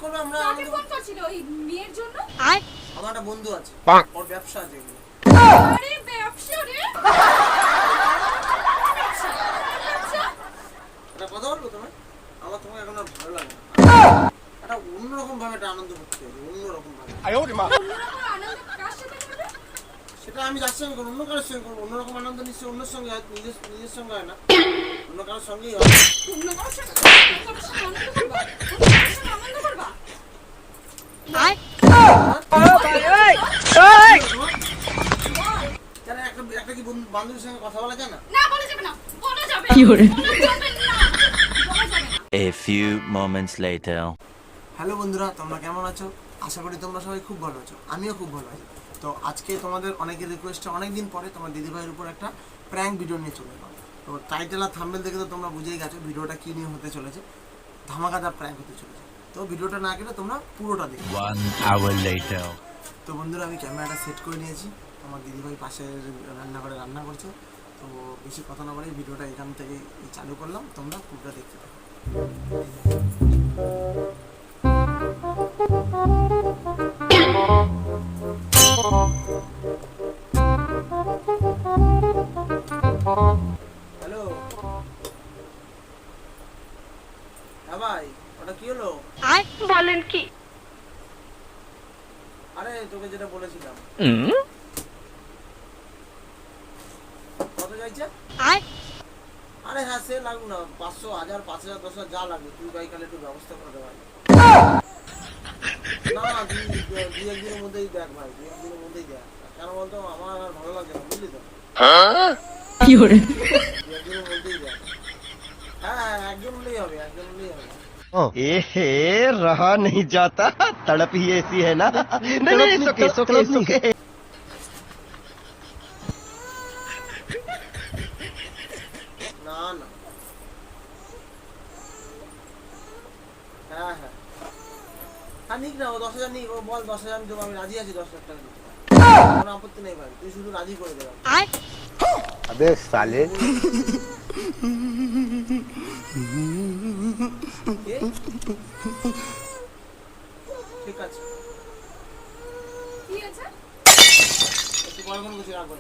আমরা কাকে ফোন করছিল ওই মেয়ের জন্য? আমার একটা বন্ধু আছে, ওর ব্যবসা আছে। আরে ব্যবসা রে, এটা কথা বলবো তোমায়? আমার তোমাকে এখন আর ভালো লাগে না। একটা অন্যরকম ভাবে একটা আনন্দ করতে হবে, অন্যরকম ভাবে। অন্যরকম আনন্দ কার সাথে করবে? সেটা আমি যার সঙ্গে করবো, অন্য কারোর সঙ্গে করবো। অন্যরকম আনন্দ নিশ্চয়ই অন্যের সঙ্গে হয়, নিজের সঙ্গে হয় না, অন্য কারোর সঙ্গেই হয়। অন্য কারোর সাথে আনন্দ করবা? অন্য কারোর সাথে আনন্দ করবা? যারা একটা কি বান্ধবীর সঙ্গে কথা বলা যায় না? না, বলা যাবে না, বলা যাবে না, বলা যাবে না, বলা যাবে না। A few moments later. Hello বন্ধুরা, তোমরা কেমন আছো? আশা করি তোমরা সবাই খুব ভালো আছো, আমিও খুব ভালো আছি। তো আজকে তোমাদের অনেকের রিকোয়েস্টে অনেকদিন পরে তোমার দিদিভাইয়ের উপর একটা প্র্যাঙ্ক ভিডিও নিয়ে চলে এলাম। তো টাইটেল আর থাম্বনেল দেখে তো তোমরা বুঝেই গেছো ভিডিওটা কী নিয়ে হতে চলেছে। ধামাকাদার প্র্যাঙ্ক হতে চলেছে। তো ভিডিওটা না কেটে তোমরা পুরোটা দেখো। 1 hour later. তো বন্ধুরা, আমি ক্যামেরাটা সেট করে নিয়েছি, আমার দিদিভাই পাশে রান্নাঘরে রান্না করছে। তো বেশি কথা না বলে ভিডিওটা এখান থেকে চালু করলাম, তোমরা পুরোটা দেখতে থাকো। হ্যালো, হ্যাঁ ভাই, ওটা কি হলো? বলেন কি? আরে তোকে যেটা বলেছিলাম, কত চাইছে? আরে হ্যাঁ, সে লাগবে না, 500, 1000, 5000, 10,000 যা লাগবে তুই ভাই খালি একটু ব্যবস্থা করে দে ভাই। না না, দুই একদিনের মধ্যেই দেখ ভাই, দুই একদিনের মধ্যেই দেখ। কেন বলতো, আমার আর ভালো লাগে না, বুঝলি তো? দুই একদিনের মধ্যেই দেখ। হ্যাঁ, একজন হলেই হবে, একজন হলেই হবে। रहा नहीं जाता, तड़प ही ऐसी है ना। नहीं सुके না না, হ্যাঁ হ্যাঁ হ্যাঁ, নিক না, ও 10,000 নিক, ও বল 10,000 আমি দেবো, আমি রাজি আছি 10,000 টাকা দিতে। কোনো আপত্তি নেই ভাই, তুই শুধু রাজি করে দেবে। अबे साले ঠিক আছে, কি আছে? একটু পরে ফোন করছি, রাখবো।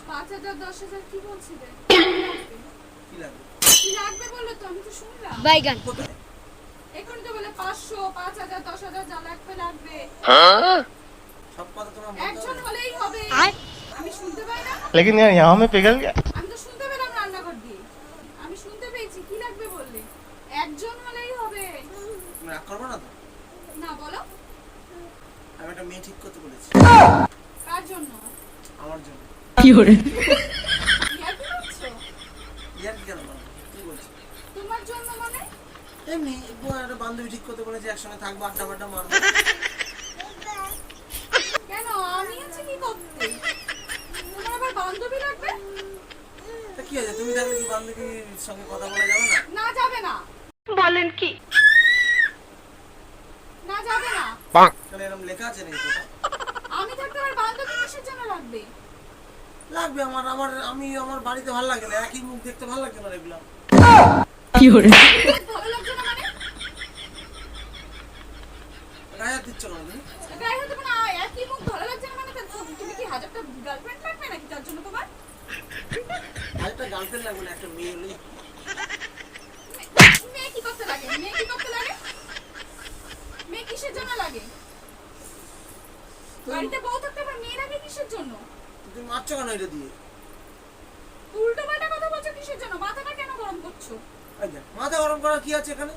5,000 10,000 কি বলছিলে? কি লাগবে? কি লাগবে বললো তো, আমি তো শুনলাম। বাইগান কোথায়? এখন তো বলে 500, 5,000, 10,000 যা লাগবে লাগবে। সব কথা তোমার বলতে একজন হবে? হলেই হবে। আমি শুনতে পাই না? लेकिन यार यहाँ में पिघल गया। আমি তো শুনতে পেলাম রান্নাঘর দিয়ে, আমি শুনতে পেয়েছি। কি লাগবে বললে? একজন হলেই হবে। তুমি রাগ করবো না তো? না, বলো। আমি একটা মেয়ে ঠিক করতে বলেছি। কার জন্য? আমার জন্য। ইয়ার কি করছো? ইয়ার কেন বলো? কি বলছি? তোমার জন্য মানে? এমনি একটা বান্ধবী ঠিক করতে বলেছি, একসঙ্গে থাকবো, আড্ডা বাড্ডা মারবো। কেন, আমি আছি কি করতে? তোমার আবার বান্ধবী লাগবে? তা কি আছে, তুমি থাকলে কি বান্ধবীর সঙ্গে কথা বলা যাবে না? না, যাবে না। বলেন কি? না, যাবে না। কেন, এরকম লেখা আছে নাকি কোথাও? আমি থাকতে আমার বান্ধবী কিসের জন্য লাগবে? লাগবে, আমি আমার বাড়িতে ভালো লাগে না, একই মুখ দেখতে ভালো লাগে না এগুলো। ভালো লাগছে না মানে? গায়ে হাত দিচ্ছ কেন তুমি? গায়ে হাত দেবে না, একই মুখ ভালো লাগছে না মানে তুমি কি 1000টা গার্লফ্রেন্ড লাগবে নাকি তার জন্য তোমার? আর একটা গার্লফ্রেন্ড লাগবে না, একটা মেয়ে হলেই। মেয়ে কি করতে লাগে? মেয়ে কি করতে লাগে? মেয়ে কিসের জন্য লাগে? বাড়িতে বউ থাকতে আবার মেয়ে লাগে কিসের জন্য? তুমি মারছো কেন এটা দিয়ে? উল্টো পাল্টা কথা বলছো কিসের জন্য? মাথাটা কেন গরম করছো? এই দেখ, মাথা গরম করার কি আছে এখানে?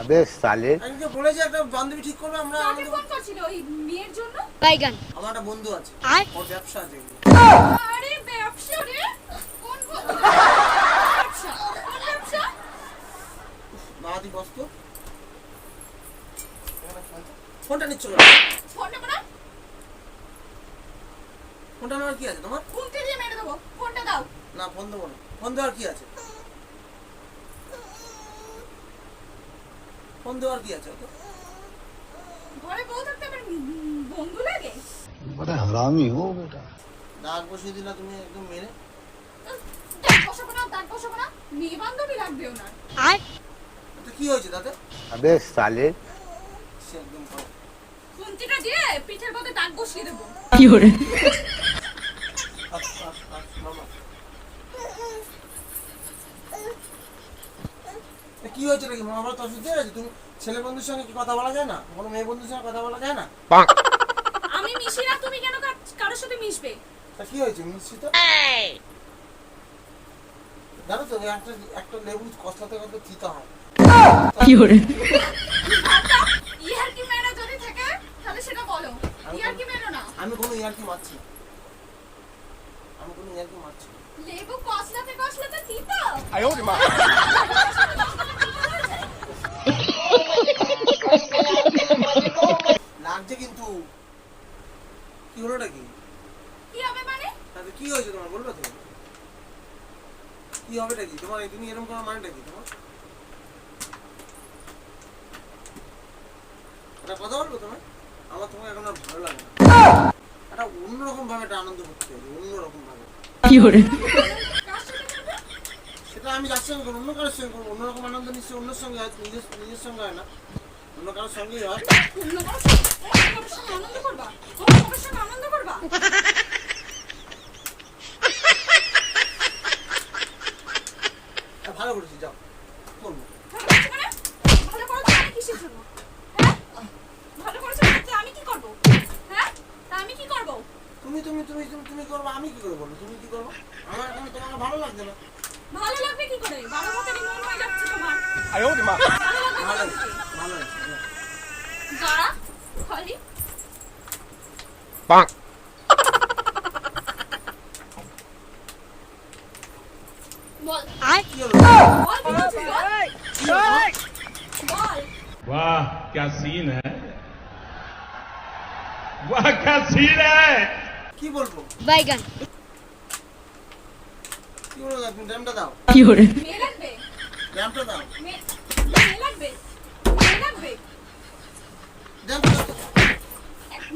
अबे साले আমি যে বলেছি একটা বান্ধবী ঠিক করবে, আমরা কাকে ফোন করছিল ওই মেয়ের জন্য? বাইগান আমার একটা বন্ধু আছে, ওর ব্যবসা আছে। আরে ব্যবসা রে, কোন ব্যবসা? কোন ব্যবসা? বাহাদি বস্তু। ফোনটা নিচ্ছ কেন? ফোন নেবো না? ফোনটা নেওয়ার কি আছে তোমার? খুঁটি দিয়ে মেরে দেবো। ফোনটা দাও। না, ফোন দেবো না। ফোন দেওয়ার কি আছে? ফোন দেওয়ার কি আছে? ঘরে বউ থাকতে আবার বন্ধু লাগে? बड़ा हरामी हो बेटा। দাগ বসিয়ে দিলা তুমি একদম মেরে। দাঁত বসাবো না, দাঁত বসাবো না। মেয়ে বান্ধবী লাগবে ওনার। তো কি হয়েছে তাতে? अबे साले সে একদম করো। খুন্তিটা দিয়ে পিঠের মধ্যে দাগ বসিয়ে দেবো। মামা। কি হয়েছে নাকি মামা? বলো তো অসুবিধা হয়েছে? তুমি ছেলে বন্ধুর সঙ্গে কি কথা বলা যায় না? কোনো মেয়ে বন্ধুর সঙ্গে কথা বলা যায় না? আমি মিশি না, তুমি কেন কারোর সাথে মিশবে? তা কি হয়েছে নিশ্চিত? জানো তো একটা একটা লেবু কষলাতে কত তিতা হয়। ইয়ার কি মেনো যদি থাকে তাহলে সেটা বলো। ইয়ার কি মেনো না। আমি কোনো ইয়ার্কি মারছি না। আমি কোনো ইয়ার্কি মারছি না। লেবু কষলাতে কষলাতে তিতা। লাগছে কিন্তু। কি হলোটা কি? কি হবে মানে? তাহলে কি হয়েছে তোমার বলবে তো? কি হবেটা কি তোমার? তুমি এরকম করার মানেটা কি তোমার? একটা কথা বলবো তোমার? আমার তোমাকে এখন আর ভালো লাগে না। একটা অন্যরকম ভাবে একটা আনন্দ করতে হবে, অন্যরকম ভাবে। কার সাথে করবে? সেটা আমি যার সঙ্গে করবো, অন্য কারোর সঙ্গে করবো। অন্যরকম আনন্দ নিশ্চয়ই অন্যের সঙ্গে হয়, নিজের সঙ্গে হয় না। অন্য কারোর সঙ্গেই হয়। অন্য কারোর সঙ্গে আনন্দ করবা? অন্য কারোর সঙ্গে আনন্দ করবা? ভালো করেছি, যাও করবো। ভালো করেছো মানে? ভালো করেছো মানে কিসের জন্য? হ্যাঁ? ভালো করেছো মানে তো আমি কি করব? হ্যাঁ? তা আমি কি করব? তুমি তুমি তুমি তুমি তুমি করবো, আমি কি করে বলবো? তুমি কি করবো? আমার এখন তোমাকে ভালো লাগছে না। ভালো লাগবে কি করে? বারো ভাতারি মন হয়ে যাচ্ছে তোমার। ভালো ভালো লাগবে হয়েছে, কি করে? ভালো হয়েছে, যাও। দাঁড়া, খালি। বল। কি হলো? বল কি বলছিস? বল। বল। वाह क्या सीन है वाह क्या सीन है কি বলবো? बैगन কি বলবো? তুমি ড্যামটা দাও, মেয়ে লাগবে? ড্যামটা দাও, মেয়ে লাগবে? মেয়ে লাগবে? ড্যামটা দাও।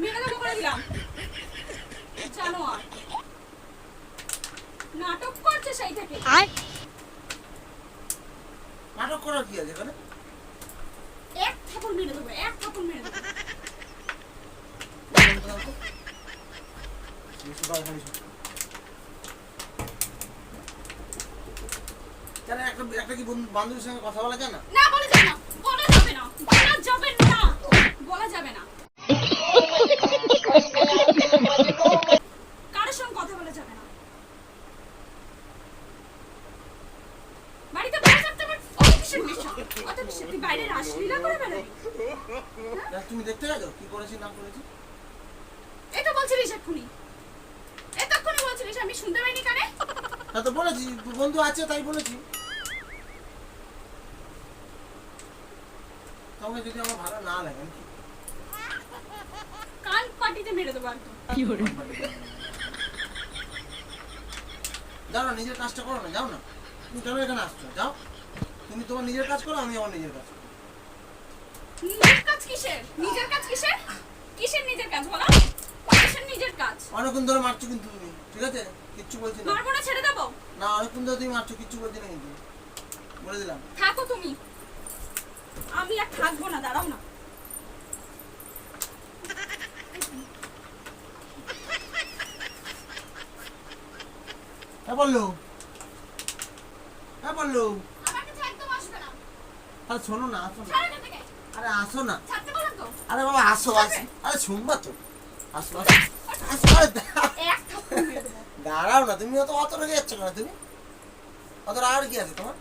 মেয়ে লাগবে করে দিলাম। জানোয়ার। নাটক করছে সেই থেকে। নাটক করার কি আছে এখানে? এক থাপড় মেরে দেবো, এক থাপড় মেরে দেবো। ড্যামটা দাও তো। বেশি দাও এখানে শুধু। কেন একটা কি বান্ধবীর সঙ্গে কথা বলা যায় না? না বলা যাবে না, বলা যাবে না, বলা যাবে না, বলা যাবে না। কারোর সঙ্গে কথা বলা যাবে না। বাড়িতে বসে থাকতে পার, অত কিসের নেশা? অত কিসের? তুই বাইরে রাসলীলা করে বেড়াবি? দেখ, তুমি দেখতে গেছো কি করেছি না করেছি? এটা বলছিলিস এক্ষুনি? এতক্ষণই বলছিলিস, আমি শুনতে পাইনি কানে? হ্যাঁ তো বলেছি, বন্ধু আছে তাই বলেছি। তোমাকে যদি আমার ভালো না লাগে আমি কি কান পাটিতে মেরে দেবো একদম। যাও না, নিজের কাজটা করো না, যাও না। তুমি কেন এখানে আসছো? যাও, তুমি তোমার নিজের কাজ করো, আমি আমার নিজের কাজ করো। নিজের কাজ কিসের? নিজের কাজ কিসের? কিসের নিজের কাজ বলো? কিসের নিজের কাজ? অনেকক্ষণ ধরে মারছো কিন্তু তুমি, ঠিক আছে? কিচ্ছু বলছি না। মারবো না, ছেড়ে দেবো? না, অনেকক্ষণ ধরে তুমি মারছো, কিচ্ছু বলছি না কিন্তু, বলে দিলাম। থাকো তুমি, আমি আর থাকবো না, দাঁড়াও না। হ্যাঁ বললো, হ্যাঁ বললো। আমার কাছে একদম আসবে না। আরে শোনো না, আসো না। ছাড়ো এখান থেকে। আরে আসো না। ছাড়তে বললাম তো। আরে বাবা আসো, আসো। আরে শুনবা তো, আসো আসো আসো। আরে এক থাপ্পড় মেরে দেবো। দাঁড়াও না, তুমি অত রেগে যাচ্ছ কেন? তুমি অত আর কি আছে তোমার?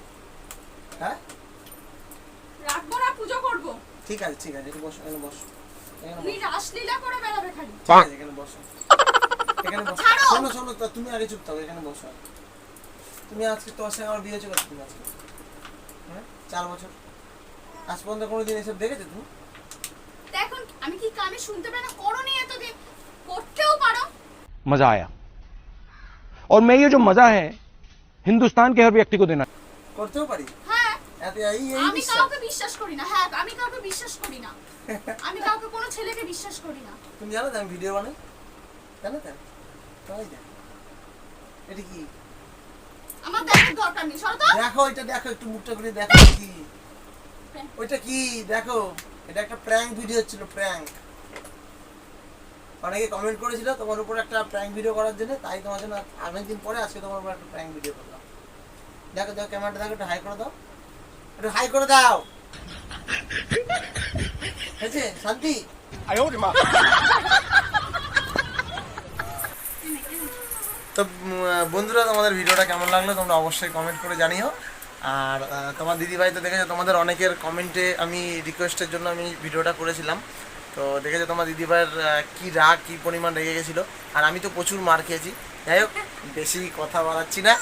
হ্যাঁ রাখবো না, পুজো করবো। ঠিক আছে, ঠিক আছে, একটু বসো, এখানে বসো, এখানে তুমি বসো। রাসলীলা করে বেড়াবে খালি। ঠিক আছে, এখানে বসো, এখানে বসো। ছাড়ো। শোনো শোনো, তা তুমি আগে চুপ থাকো, এখানে বসো। তুমি আজকে তোমার সঙ্গে আমার বিয়ে হয়েছে কত? তুমি আজকে হ্যাঁ 4 বছর, আজ পর্যন্ত কোনোদিন এসব দেখেছো তুমি? দেখুন আমি কি কানে শুনতে পাই না? করোনি এতদিন, করতেও পারো। मजा आया और मैं ये जो मजा है हिंदुस्तान के हर व्यक्ति को देना করতেও পারি। হ্যাঁ, এই আমি বিশ্বাস। কাউকে বিশ্বাস করি না। হ্যাঁ, আমি কাউকে বিশ্বাস করি না। আমি কাউকে কোনো ছেলেকে বিশ্বাস করি না। তুমি জানো তো আমি ভিডিও বানাই? জানো তো? সবাই জানে। এটা কি? আমার দেখার দরকার নেই, সরো তো। দেখো, এটা দেখো, একটু মুখটা ঘুরে দেখো কি। ওইটা কি দেখো, এটা একটা প্র্যাঙ্ক ভিডিও ছিল, প্র্যাঙ্ক। অনেকে কমেন্ট করেছিল তোমার উপর একটা প্র্যাঙ্ক ভিডিও করার জন্য, তাই তোমার জন্য অনেকদিন পরে আজকে তোমার উপর একটা প্র্যাঙ্ক ভিডিও করলাম। দেখো দেখো ক্যামেরাটা দেখো, একটু হাই করে দাও, একটু হাই করে দাও। হয়েছে শান্তি? তো বন্ধুরা, তোমাদের ভিডিওটা কেমন লাগলো তোমরা অবশ্যই কমেন্ট করে জানিও। আর তোমার দিদিভাই তো দেখেছো, তোমাদের অনেকের কমেন্টে আমি রিকোয়েস্টের জন্য আমি ভিডিওটা করেছিলাম। তো দেখেছো তোমার দিদিভাইয়ের কী রাগ, কী পরিমাণ রেগে গেছিলো। আর আমি তো প্রচুর মার খেয়েছি। যাই হোক, বেশি কথা বাড়াচ্ছি না।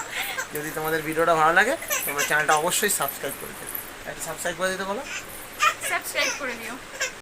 যদি তোমাদের ভিডিওটা ভালো লাগে তোমরা চ্যানেলটা অবশ্যই সাবস্ক্রাইব করে দিও। একটা সাবস্ক্রাইব করে দিতে বলো। সাবস্ক্রাইব করে নিও।